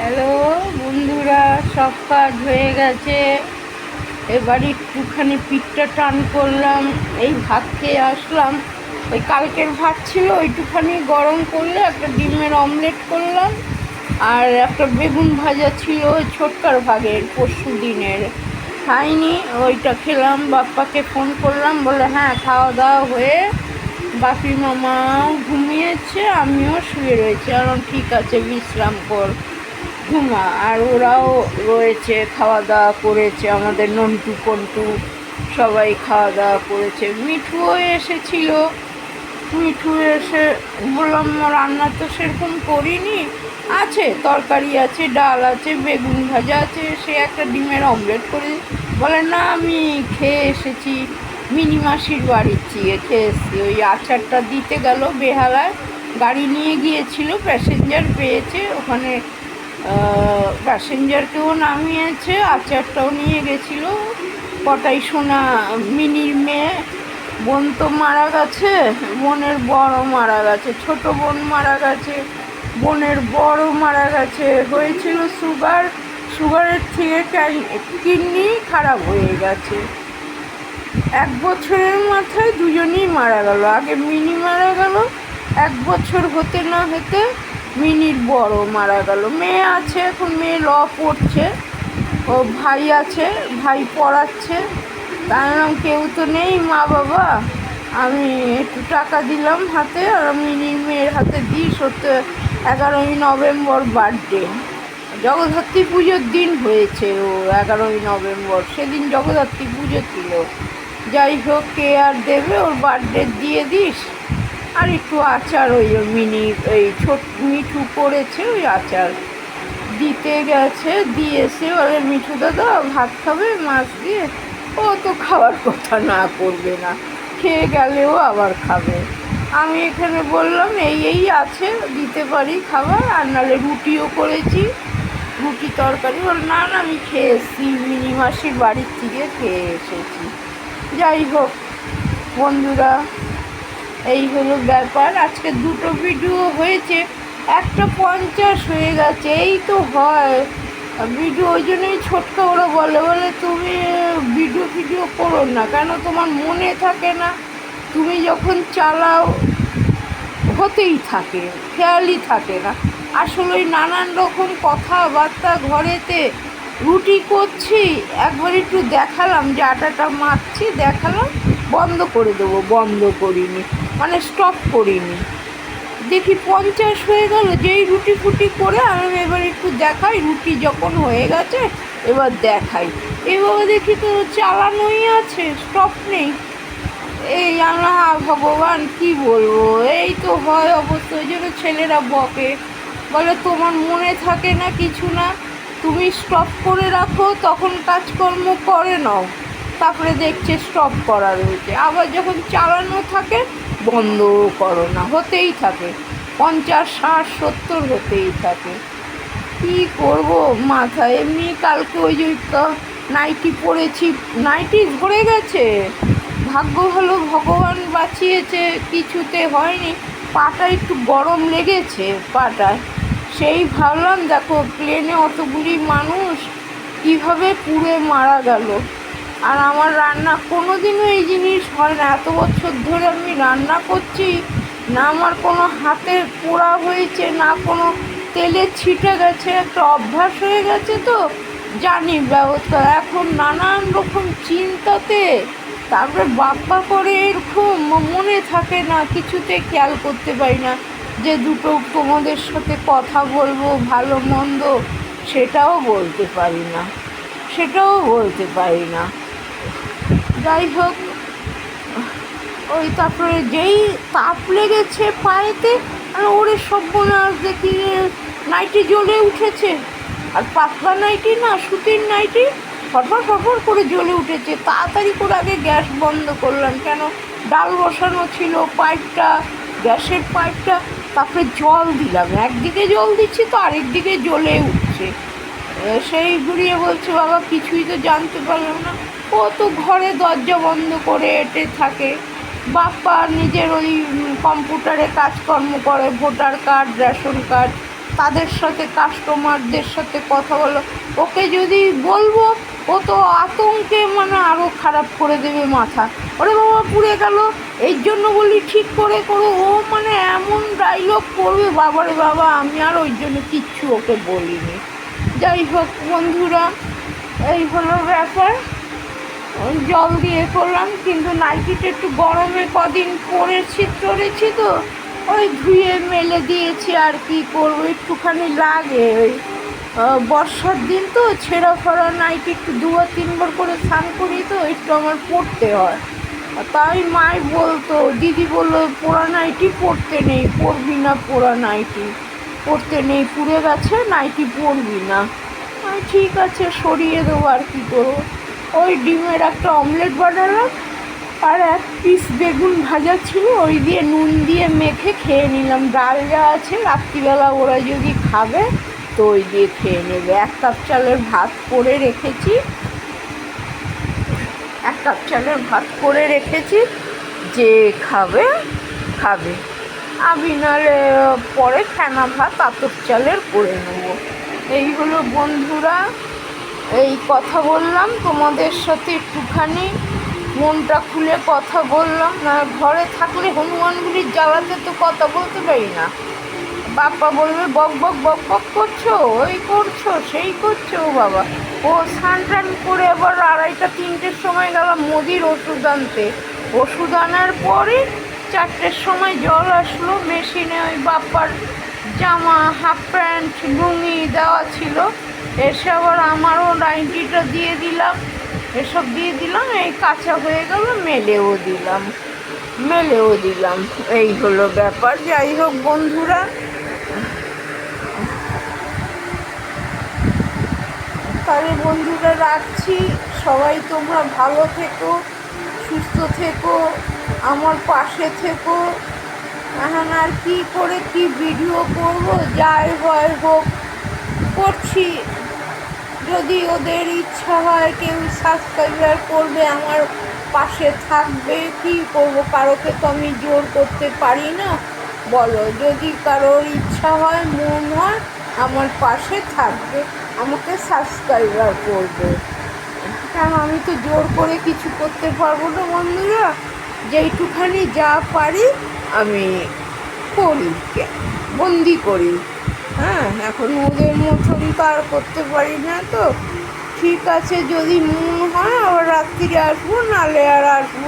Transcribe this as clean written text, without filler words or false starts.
Hello বন্ধুরা, সব কাজ হয়ে গেছে। এবার একটুখানি পিঠটা টান করলাম, এই ভাত খেয়ে আসলাম। ওই কালকের ভাত ছিল, ওইটুখানি গরম করলে একটা ডিমের অমলেট করলাম, আর একটা বেগুন ভাজা ছিল ওই ছোটকার ভাগের পরশু দিনের, খাইনি। ওইটা খেলাম। বাপ্পাকে ফোন করলাম, বলে হ্যাঁ খাওয়া দাওয়া হয়ে বাপি মামাও ঘুমিয়েছে, আমিও শুয়ে রয়েছি। আর ঠিক আছে, বিশ্রাম কর, ঘুমা। আর ওরাও রয়েছে, খাওয়া দাওয়া করেছে, আমাদের নন্টু কন্টু সবাই খাওয়া দাওয়া করেছে। মিঠুও এসেছিল। মিঠু এসে বললাম রান্না তো সেরকম করিনি, আছে তরকারি আছে, ডাল আছে, বেগুন ভাজা আছে, সে একটা ডিমের অমলেট করে। বলে না আমি খেয়ে এসেছি, মিনি মাসির বাড়ির থেকে খেয়ে এসেছি। ওই আচারটা দিতে গেল বেহালায়, গাড়ি নিয়ে গিয়েছিল, প্যাসেঞ্জার পেয়েছে ওখানে, প্যাসেঞ্জারকেও নামিয়েছে, আচারটাও নিয়ে গেছিল। কটাই শোনা মিনির মেয়ে, বোন তো মারা গেছে, বোনের বড় মারা গেছে, ছোট বোন মারা গেছে, বোনের বড় মারা গেছে। হয়েছিল সুগার, সুগারের থেকে কিডনি খারাপ হয়ে গেছে। 1 বছরের মাথায় দুজনেই মারা গেল। আগে মিনি মারা গেল, 1 বছর হতে না হতে মিনির বড় মারা গেল। মেয়ে আছে, এখন মেয়ে ল পড়ছে, ও ভাই আছে, ভাই পড়াচ্ছে। তাই কেউ তো নেই, মা বাবা। আমি একটু টাকা দিলাম হাতে, আর মিনির মেয়ের হাতে দিই। 11ই নভেম্বর বার্থডে, জগদ্ধাত্রী পুজোর দিন হয়েছে ও, 11ই নভেম্বর, সেদিন জগদ্ধাত্রী পুজো ছিল। যাই হোক, কে আর দেবে, ওর বার্থডে দিয়ে দিস। আর একটু আচার, ওই মিনি ওই ছোট মিঠু করেছে, ওই আচার দিতে গেছে, দিয়েছে। বলে মিঠু দাদা ভাত খাবে মাছ দিয়ে? ও তো খাওয়ার কথা না করবে না, খেয়ে গেলেও আবার খাবে। আমি এখানে বললাম এই আছে, দিতে পারি খাবার, আর নাহলে রুটিও করেছি, রুটি তরকারি। বল না না আমি খেয়ে এসেছি, মিনি মাসির বাড়ির থেকে খেয়ে এসেছি। যাই হোক বন্ধুরা, এই হলো ব্যাপার। আজকে 2টো ভিডিও হয়েছে, একটা 50 হয়ে গেছে। এই তো হয় ভিডিও, ওই জন্যই ছোটকা ওরা বলে তুমি ভিডিও করো না কেন, তোমার মনে থাকে না, তুমি যখন চালাও হতেই থাকে, খেয়ালই থাকে না। আসলে ওই নানান রকম কথাবার্তা ঘরেতে, রুটি করছি একবার একটু দেখালাম যে আটাটা মাখছি, দেখালাম, বন্ধ করে দেবো, বন্ধ করিনি, মানে স্টপ করিনি। দেখি 50 হয়ে গেল, যেই রুটি ফুটি করে আমি এবার একটু দেখাই, রুটি যখন হয়ে গেছে এবার দেখাই। এভাবে দেখি তো চালানোই আছে, স্টপ নেই। এই আমরা ভগবান কি বলবো, এই তো হয় অবস্থা। ওই জন্য ছেলেরা বকে, বলে তোমার মনে থাকে না কিছু না, তুমি স্টপ করে রাখো, তখন কাজকর্ম করে নাও, তারপরে দেখছে স্টপ করা রয়েছে, আবার যখন চালানো থাকে বন্ধ করো না, হতেই থাকে। 50, 60, 70 হতেই থাকে। কী করবো মাথা, এমনি কালকে ওই যে নাইটি পরেছি, নাইটি ধরে গেছে, ভাগ্য ভালো ভগবান বাঁচিয়েছে, কিছুতে হয়নি। পাটা একটু গরম লেগেছে পাটায়, সেই ভাবলাম দেখো প্লেনে অতগুলি মানুষ কীভাবে পুড়ে মারা গেল। আর আমার রান্না কোনো দিনও এই জিনিস হয় না, এত বছর ধরে আমি রান্না করছি না, আমার কোনো হাতে পোড়া হয়েছে না, কোনো তেলে ছিটে গেছে, একটা অভ্যাস হয়ে গেছে তো জানি ব্যবস্থা। এখন নানান রকম চিন্তাতে, তারপরে বাপ্পা করে এরকম মনে থাকে না, কিছুতে খেয়াল করতে পারি না যে দুটো তোমাদের সাথে কথা বলবো ভালো মন্দ, সেটাও বলতে পারি না, সেটাও বলতে পারি না। যাই হোক, ওই তারপরে যেই তাপ লেগেছে পায়েতে, আর ওরে সর্বনাশ, দেখি নাইটি জ্বলে উঠেছে। আর পাতলা নাইটি না, সুতির নাইটি, ফরফর ফরফর করে জ্বলে উঠেছে। তাড়াতাড়ি করে আগে গ্যাস বন্ধ করলাম, কেন ডাল বসানো ছিল, পাইপটা, গ্যাসের পাইপটা, তারপরে জল দিলাম, একদিকে জল দিচ্ছি তো আরেক দিকে জ্বলে উঠছে। সেই ঘুরিয়ে বলছে বাবা কিছুই তো জানতে পারলাম না। ও তো ঘরে দরজা বন্ধ করে এটে থাকে, বাপ্পা নিজের ওই কম্পিউটারে কাজকর্ম করে, ভোটার কার্ড, রেশন কার্ড তাদের সাথে কাস্টমারদের সাথে কথা বলো। ওকে যদি বলবো ও তো আতঙ্কে মানে আরও খারাপ করে দেবে মাথা, ওরে বাবা পুড়ে গেল। এই জন্য বলি ঠিক করে করো। ও মানে এমন ডায়লগ করবে বাবারে বাবা, আমি আর ওই জন্য কিচ্ছু ওকে বলিনি। যাই হোক বন্ধুরা, এই হলো ব্যাপার। জল দিয়ে করলাম, কিন্তু নাইটিটা একটু গরমে কদিন চড়েছি তো ওই ধুয়ে মেলে দিয়েছি। আর কি করবো, একটুখানি লাগে। ওই বর্ষার দিন তো ছেঁড়া ফড়া নাইটি একটু 2-3 বার করে স্নান করি তো একটু আমার পরতে হয়। তাই মাই বলতো, দিদি বললো পোড়া নাইটি পরতে নেই, পরবি না পোড়া নাইটি পরতে নেই, পুড়ে গেছে নাইটি পরবি না। ঠিক আছে সরিয়ে দেবো, আর কী করবো। ওই ডিমের একটা অমলেট বানালাম, আর 1 পিস বেগুন ভাজা ছিল, ওই দিয়ে নুন দিয়ে মেখে খেয়ে নিলাম। ডাল যা আছে রাত্রিবেলা ওরা যদি খাবে তো ওই দিয়ে খেয়ে নেবে। 1 কাপ চালের ভাত করে রেখেছি, 1 কাপ চালের ভাত করে রেখেছি, যে খাবে খাবে। আমি নাহলে পরে ফেনা ভাত আতপ চালের করে নেবো। এই হলো বন্ধুরা, এই কথা বললাম তোমাদের সাথে, একটুখানি মনটা খুলে কথা বললাম। না ঘরে থাকলে হনুমানগুলির জ্বালাতে তো কথা বলতে পারি না। বাপ্পা বলবে বক বক বক বক করছো, ওই করছো সেই করছো। বাবা ও স্নান টান করে আবার 2:30-3টের সময় গেলাম মুদির ওষুধ আনতে। ওষুধ আনার পরে 4টের সময় জল আসলো মেশিনে, ওই বাপ্পার জামা হাফ প্যান্ট লুঙ্গি দেওয়া ছিল, এসে আবার আমারও নাইটিটা দিয়ে দিলাম, এসব দিয়ে দিলাম। এই কাঁচা হয়ে গেল, মেলেও দিলাম। এই হলো ব্যাপার। যাই হোক বন্ধুরা, তাহলে বন্ধুরা রাখছি। সবাই তোমরা ভালো থেকো, সুস্থ থেকো, আমার পাশে থেকো। এখন আর কী করে কি ভিডিও করব, যাই হয় হোক করছি। যদি ওদের ইচ্ছা হয় কেউ সাবস্ক্রাইবার করবে, আমার পাশে থাকবে, কী করব, কারোকে তো আমি জোর করতে পারি না। বলো, যদি কারোর ইচ্ছা হয়, মন হয়, আমার পাশে থাকবে, আমাকে সাবস্ক্রাইবার করবে। কারণ আমি তো জোর করে কিছু করতে পারবো না বন্ধুরা, যেইটুখানি যা পারি আমি করি, বন্দি করি। হ্যাঁ, এখন ওদের মতন তো আর করতে পারি না। তো ঠিক আছে, যদি মন হয় আবার রাত্রিরে আসবো, নাহলে আর আসবো।